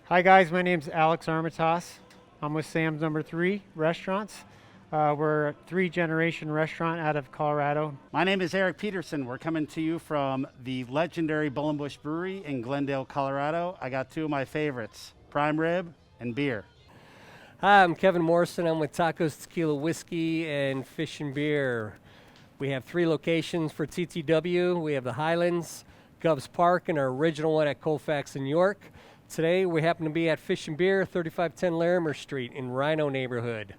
Hi guys, my name's Alex Armatas. I'm with Sam's Number 3 Restaurants. We're a 3-generation restaurant out of Colorado. My name is Erik Peterson. We're coming to you from the legendary Bush Brewery in Glendale, Colorado. I got two of my favorites, prime rib and beer. Hi, I'm Kevin Morrison. I'm with Tacos, Tequila, Whiskey, and Fish and Beer. We have 3 locations for TTW. We have the Highlands, Govs Park, and our original one at Colfax in York. Today we happen to be at Fish and Beer, 3510 Larimer Street in Rhino neighborhood.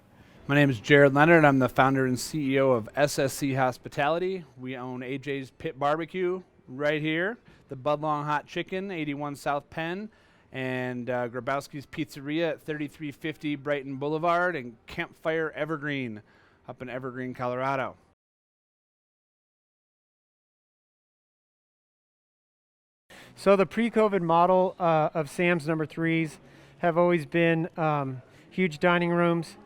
My name is Jared Leonard. I'm the founder and CEO of SSC Hospitality. We own AJ's Pit Barbecue right here, the Budlong Hot Chicken, 81 South Penn, and Grabowski's Pizzeria at 3350 Brighton Boulevard, and Campfire Evergreen up in Evergreen, Colorado. So the pre-COVID model of Sam's Number 3s have always been huge dining rooms.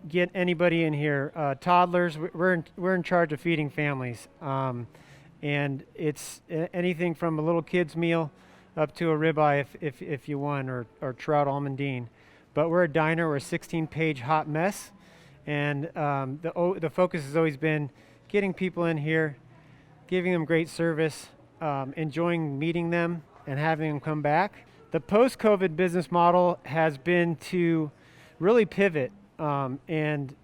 Get anybody in here. Toddlers, we're in charge of feeding families. And it's anything from a little kid's meal up to a ribeye if you want, or trout almondine. But we're a diner, we're a 16-page hot mess. And the focus has always been getting people in here, giving them great service, enjoying meeting them and having them come back. The post-COVID business model has been to really pivot and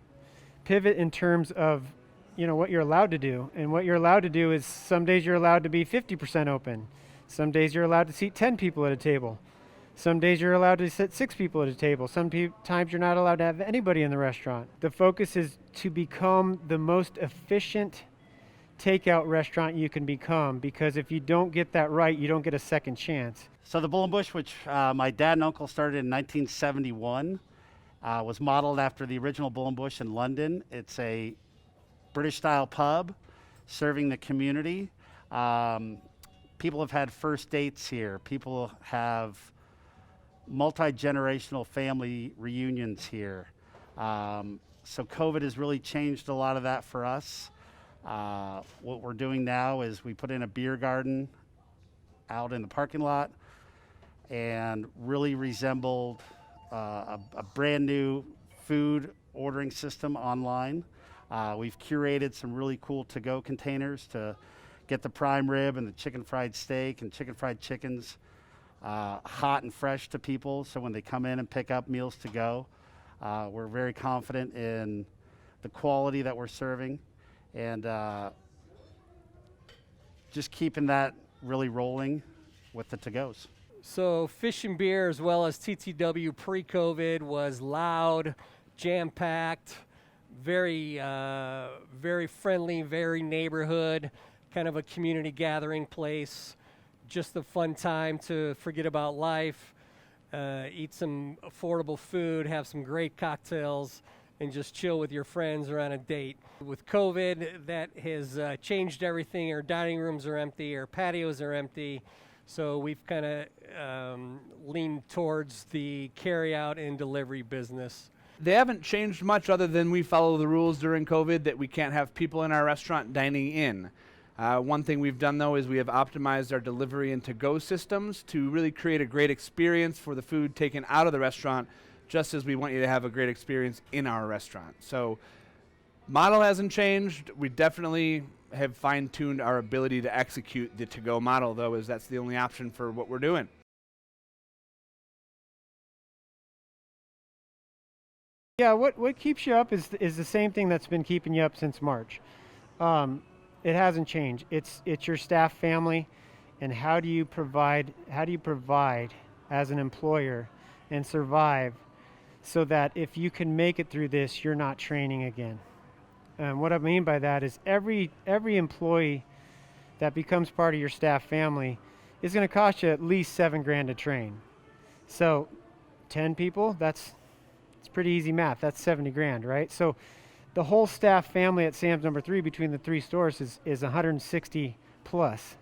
pivot in terms of what you're allowed to do. And what you're allowed to do is some days you're allowed to be 50% open. Some days you're allowed to seat 10 people at a table. Some days you're allowed to sit 6 people at a table. Times you're not allowed to have anybody in the restaurant. The focus is to become the most efficient takeout restaurant you can become, because if you don't get that right, you don't get a second chance. So the Bush, which my dad and uncle started in 1971, was modeled after the original Bush in London. It's a British-style pub serving the community. People have had first dates here. People have multi-generational family reunions here. So COVID has really changed a lot of that for us. What we're doing now is we put in a beer garden out in the parking lot and really resembled a brand new food ordering system online. We've curated some really cool to-go containers to get the prime rib and the chicken fried steak and chicken fried chickens hot and fresh to people, so when they come in and pick up meals to go, we're very confident in the quality that we're serving, and just keeping that really rolling with the to-goes. So Fish and Beer, as well as TTW pre-COVID, was loud, jam-packed, very friendly, very neighborhood, kind of a community gathering place. Just a fun time to forget about life, eat some affordable food, have some great cocktails, and just chill with your friends or on a date. With COVID, that has changed everything. Our dining rooms are empty, our patios are empty, so we've kind of leaned towards the carry-out and delivery business. They haven't changed much, other than we follow the rules during COVID that we can't have people in our restaurant dining in. One thing we've done, though, is we have optimized our delivery and to-go systems to really create a great experience for the food taken out of the restaurant, just as we want you to have a great experience in our restaurant. So model hasn't changed. We definitely have fine-tuned our ability to execute the to-go model, though, as that's the only option for what we're doing. Yeah, what keeps you up is the same thing that's been keeping you up since March. It hasn't changed. It's your staff family, and how do you provide as an employer and survive so that if you can make it through this, you're not training again. And what I mean by that is every employee that becomes part of your staff family is going to cost you at least $7,000 to train. So 10 people, it's pretty easy math. That's $70,000, right? So the whole staff family at Sam's Number 3 between the 3 stores is 160 plus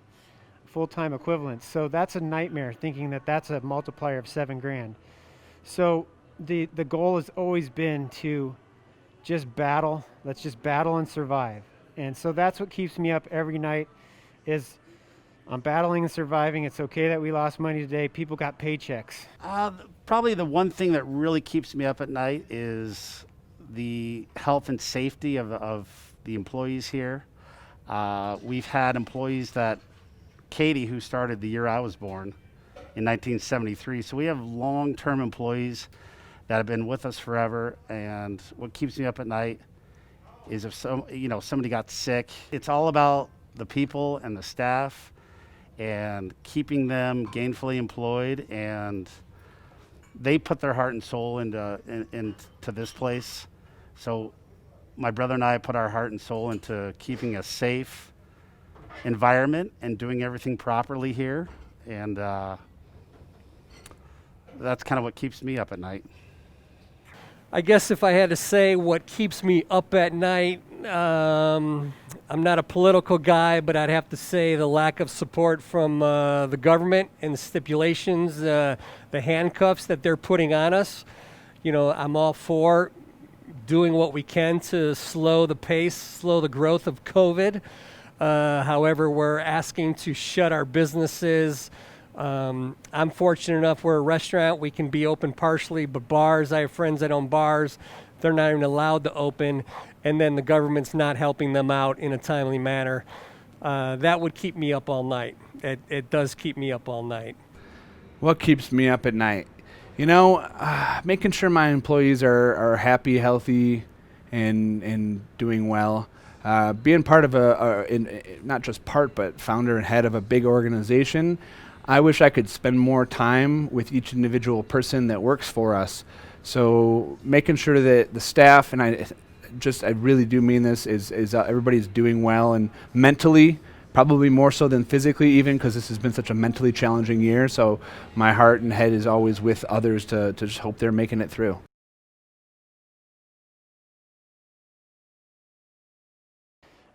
full-time equivalents. So that's a nightmare, thinking that that's a multiplier of $7,000. So the goal has always been to just battle. Let's just battle and survive. And so that's what keeps me up every night, is I'm battling and surviving. It's okay that we lost money today. People got paychecks. Probably the one thing that really keeps me up at night is the health and safety of the employees here. We've had employees that, Katie, who started the year I was born in 1973, so we have long-term employees that have been with us forever, and what keeps me up at night is if somebody got sick. It's all about the people and the staff and keeping them gainfully employed, and they put their heart and soul into this place. So my brother and I put our heart and soul into keeping a safe environment and doing everything properly here, and that's kind of what keeps me up at night. I guess if I had to say what keeps me up at night, I'm not a political guy, but I'd have to say the lack of support from the government and the stipulations, the handcuffs that they're putting on us. I'm all for doing what we can to slow the pace, slow the growth of COVID. However, we're asking to shut our businesses. I'm fortunate enough we're a restaurant. We can be open partially, but bars, I have friends that own bars. They're not even allowed to open, and then the government's not helping them out in a timely manner. That would keep me up all night. It does keep me up all night. What keeps me up at night? Making sure my employees are happy, healthy, and doing well. Being part of not just part, but founder and head of a big organization, I wish I could spend more time with each individual person that works for us. So making sure that the staff, and I really do mean this, is everybody's doing well, and mentally, probably more so than physically even, because this has been such a mentally challenging year. So my heart and head is always with others to just hope they're making it through.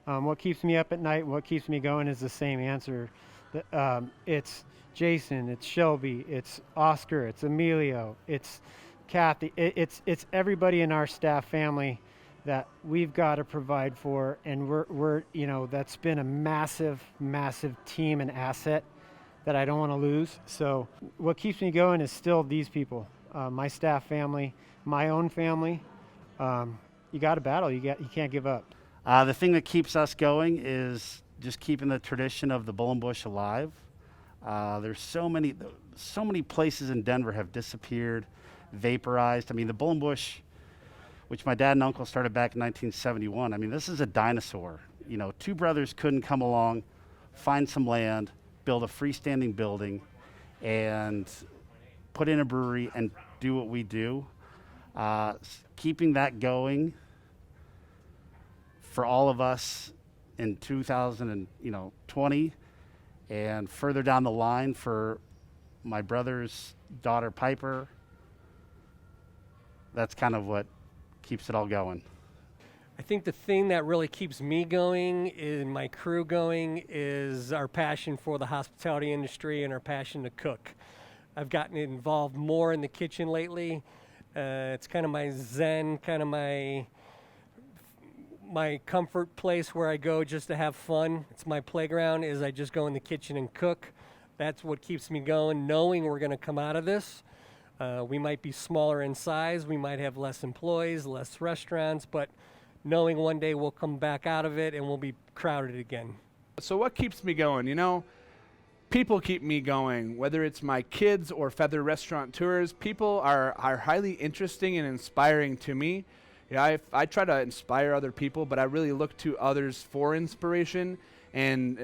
What keeps me up at night, what keeps me going is the same answer. It's Jason, it's Shelby, it's Oscar, it's Emilio, it's Kathy. It's everybody in our staff family that we've got to provide for, and we're that's been a massive team and asset that I don't want to lose. So what keeps me going is still these people, my staff family, my own family. You got to battle. You can't give up. The thing that keeps us going is just keeping the tradition of the Bull and Bush alive. There's so many places in Denver have disappeared, vaporized. I mean, the Bull and Bush, which my dad and uncle started back in 1971. I mean, this is a dinosaur. Two brothers couldn't come along, find some land, build a freestanding building, and put in a brewery and do what we do. Keeping that going for all of us in 2020 and further down the line for my brother's daughter, Piper. That's kind of what keeps it all going. I think the thing that really keeps me going and my crew going is our passion for the hospitality industry and our passion to cook. I've gotten involved more in the kitchen lately. It's kind of my zen, kind of my comfort place where I go just to have fun. It's my playground, is I just go in the kitchen and cook. That's what keeps me going, knowing we're going to come out of this. We might be smaller in size, we might have less employees, less restaurants, but knowing one day we'll come back out of it and we'll be crowded again. So what keeps me going? People keep me going, whether it's my kids or feather restaurateurs. People are highly interesting and inspiring to me. I try to inspire other people, but I really look to others for inspiration. And,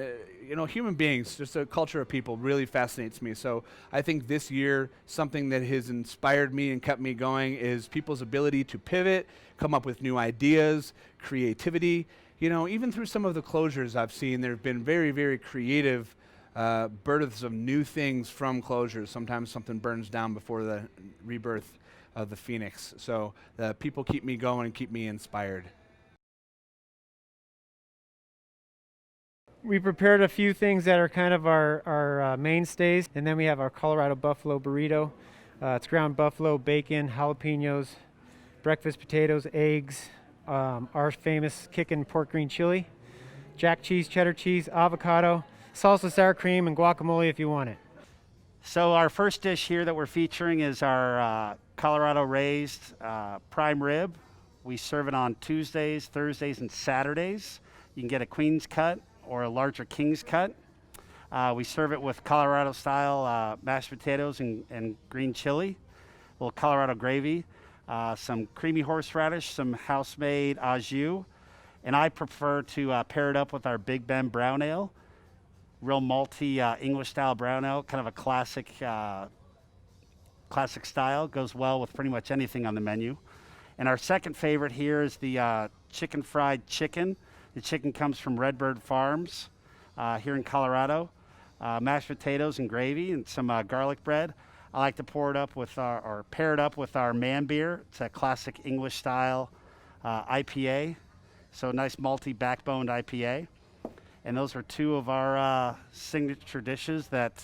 human beings, just a culture of people really fascinates me. So I think this year, something that has inspired me and kept me going is people's ability to pivot, come up with new ideas, creativity. Even through some of the closures I've seen, there have been very, very creative births of new things from closures. Sometimes something burns down before the rebirth of the phoenix. So the people keep me going and keep me inspired. We prepared a few things that are kind of our mainstays, and then we have our Colorado Buffalo Burrito. It's ground buffalo, bacon, jalapenos, breakfast potatoes, eggs, our famous kickin' pork green chili, jack cheese, cheddar cheese, avocado, salsa, sour cream, and guacamole if you want it. So our first dish here that we're featuring is our Colorado raised prime rib. We serve it on Tuesdays, Thursdays, and Saturdays. You can get a queen's cut or a larger king's cut. We serve it with Colorado style mashed potatoes and green chili, a little Colorado gravy, some creamy horseradish, some house-made au jus, and I prefer to pair it up with our Big Ben brown ale. Real malty English style brown ale, kind of a classic style. Goes well with pretty much anything on the menu. And our second favorite here is the chicken fried chicken. The chicken comes from Redbird Farms here in Colorado. Mashed potatoes and gravy and some garlic bread. I like to pour it up with or pair it up with our man beer. It's a classic English style IPA. So nice malty backboned IPA. And those are two of our signature dishes that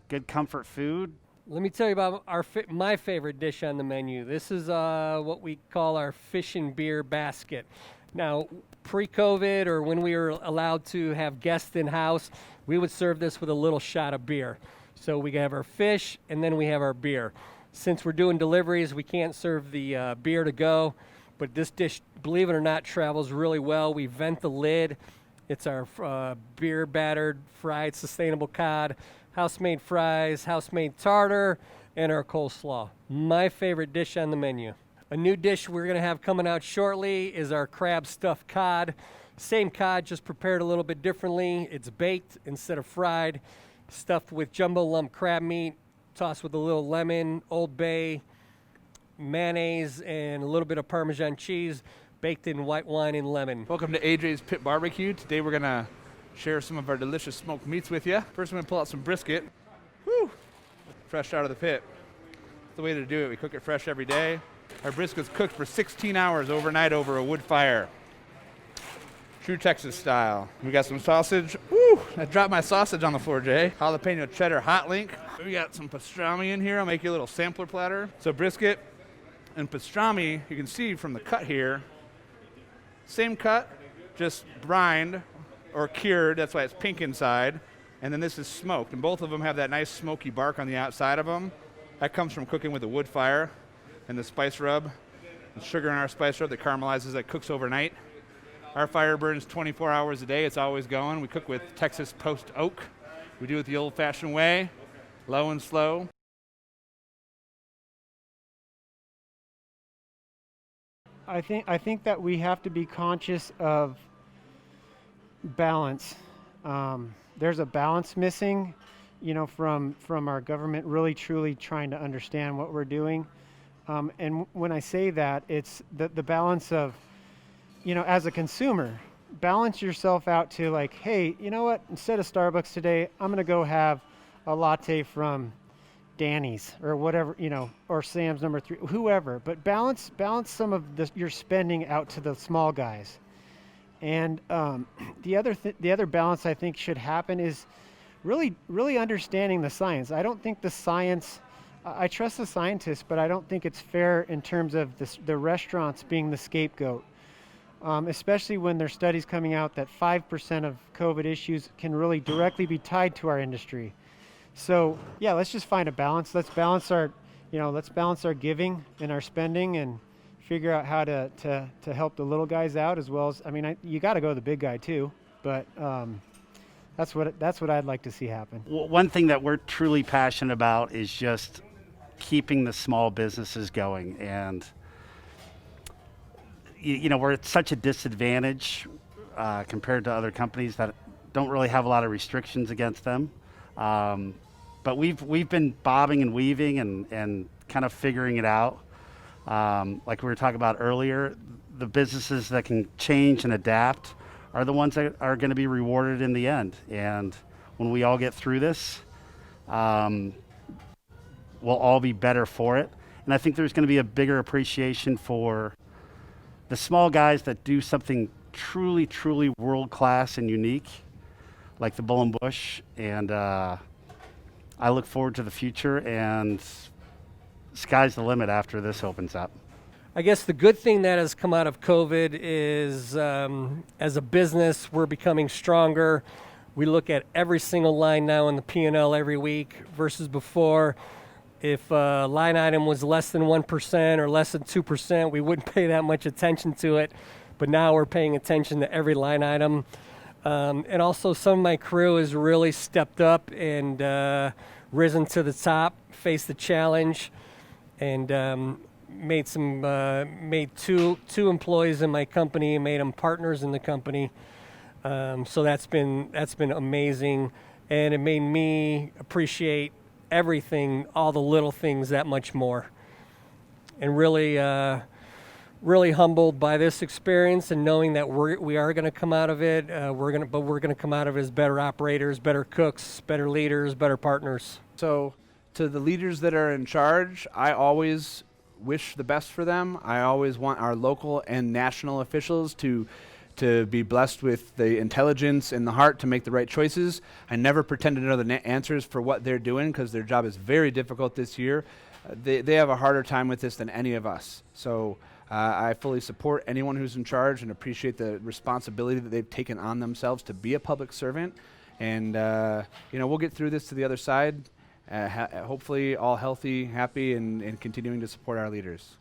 good comfort food. Let me tell you about my favorite dish on the menu. This is what we call our fish and beer basket. Now, pre-COVID or when we were allowed to have guests in-house, we would serve this with a little shot of beer. So we have our fish and then we have our beer. Since we're doing deliveries, we can't serve the beer to go, but this dish, believe it or not, travels really well. We vent the lid. It's our beer battered fried sustainable cod, house-made fries, house-made tartar, and our coleslaw. My favorite dish on the menu. A new dish we're going to have coming out shortly is our crab stuffed cod. Same cod, just prepared a little bit differently. It's baked instead of fried, stuffed with jumbo lump crab meat, tossed with a little lemon, Old Bay, mayonnaise, and a little bit of Parmesan cheese, baked in white wine and lemon. Welcome to AJ's Pit Barbecue. Today we're gonna share some of our delicious smoked meats with you. First I'm gonna pull out some brisket. Woo! Fresh out of the pit. That's the way to do it. We cook it fresh every day. Our brisket's cooked for 16 hours overnight over a wood fire. True Texas style. We got some sausage. Woo! I dropped my sausage on the floor, Jay. Jalapeno cheddar hot link. We got some pastrami in here. I'll make you a little sampler platter. So brisket and pastrami, you can see from the cut here, same cut, just brined or cured. That's why it's pink inside. And then this is smoked. And both of them have that nice smoky bark on the outside of them. That comes from cooking with a wood fire and the spice rub. The sugar in our spice rub that caramelizes, that cooks overnight. Our fire burns 24 hours a day. It's always going. We cook with Texas post oak. We do it the old-fashioned way, low and slow. I think that we have to be conscious of balance. There's a balance missing, from our government really truly trying to understand what we're doing. And when I say that, it's the balance of, as a consumer, balance yourself out to like, hey, you know what? Instead of Starbucks today, I'm going to go have a latte from Danny's or whatever, or Sam's number 3, whoever. But balance some of your spending out to the small guys. And the other balance I think should happen is really understanding the science. I don't think the science. I trust the scientists, but I don't think it's fair in terms of the restaurants being the scapegoat. Especially when there's studies coming out that 5% of COVID issues can really directly be tied to our industry. So yeah, let's just find a balance. Let's balance our giving and our spending, and figure out how to help the little guys out as well as. You got to go to the big guy too, but that's what I'd like to see happen. One thing that we're truly passionate about is just keeping the small businesses going, and we're at such a disadvantage compared to other companies that don't really have a lot of restrictions against them. But we've been bobbing and weaving and kind of figuring it out. Like we were talking about earlier, the businesses that can change and adapt are the ones that are going to be rewarded in the end. And when we all get through this, we'll all be better for it. And I think there's going to be a bigger appreciation for the small guys that do something truly, truly world-class and unique, like the Bull and Bush. And I look forward to the future, and sky's the limit after this opens up. I guess the good thing that has come out of COVID is as a business, we're becoming stronger. We look at every single line now in the P&L every week versus before. If a line item was less than 1% or less than 2%, we wouldn't pay that much attention to it. But now we're paying attention to every line item. And also some of my crew has really stepped up and risen to the top, faced the challenge, and made two employees in my company, made them partners in the company. So that's been amazing, and it made me appreciate everything, all the little things, that much more. And really humbled by this experience and knowing that we are going to come out of it. We're going to come out of it as better operators, better cooks, better leaders, better partners. So to the leaders that are in charge, I always wish the best for them. I always want our local and national officials to be blessed with the intelligence and the heart to make the right choices. I never pretend to know the answers for what they're doing because their job is very difficult this year. They have a harder time with this than any of us. So I fully support anyone who's in charge and appreciate the responsibility that they've taken on themselves to be a public servant. And we'll get through this to the other side, hopefully all healthy, happy, and continuing to support our leaders.